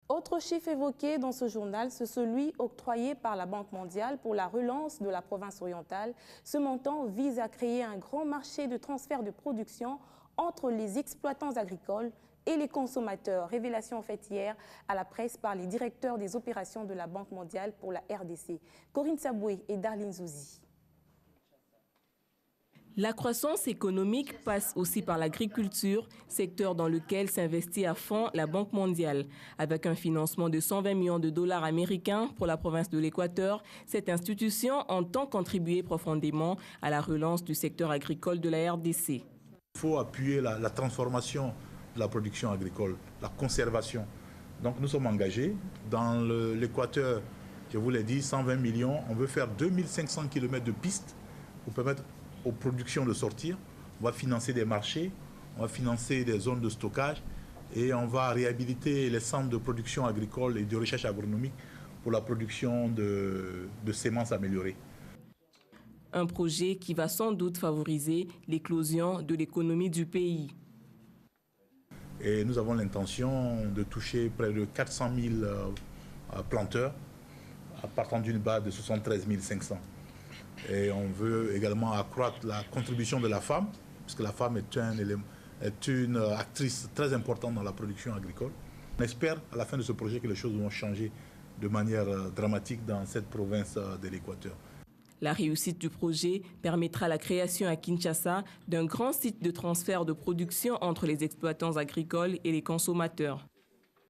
Autre chiffre évoqué dans ce journal, c'est celui octroyé par la Banque mondiale pour la relance de la province orientale. Ce montant vise à créer un grand marché de transfert de production entre les exploitants agricoles et les consommateurs. Révélation faite hier à la presse par les directeurs des opérations de la Banque mondiale pour la RDC, Corinne Saboué et Darlene Zouzi. La croissance économique passe aussi par l'agriculture, secteur dans lequel s'investit à fond la Banque mondiale. Avec un financement de 120 millions de dollars américains pour la province de l'Équateur, cette institution entend contribuer profondément à la relance du secteur agricole de la RDC. Il faut appuyer la transformation de la production agricole, la conservation. Donc nous sommes engagés dans l'Équateur, je vous l'ai dit, 120 millions. On veut faire 2500 km de pistes pour permettre aux productions de sortir. On va financer des marchés, on va financer des zones de stockage et on va réhabiliter les centres de production agricole et de recherche agronomique pour la production de semences améliorées. Un projet qui va sans doute favoriser l'éclosion de l'économie du pays. Et nous avons l'intention de toucher près de 400 000 planteurs à partir d'une base de 73 500. Et on veut également accroître la contribution de la femme, puisque la femme est une actrice très importante dans la production agricole. On espère à la fin de ce projet que les choses vont changer de manière dramatique dans cette province de l'Équateur. La réussite du projet permettra la création à Kinshasa d'un grand site de transfert de production entre les exploitants agricoles et les consommateurs.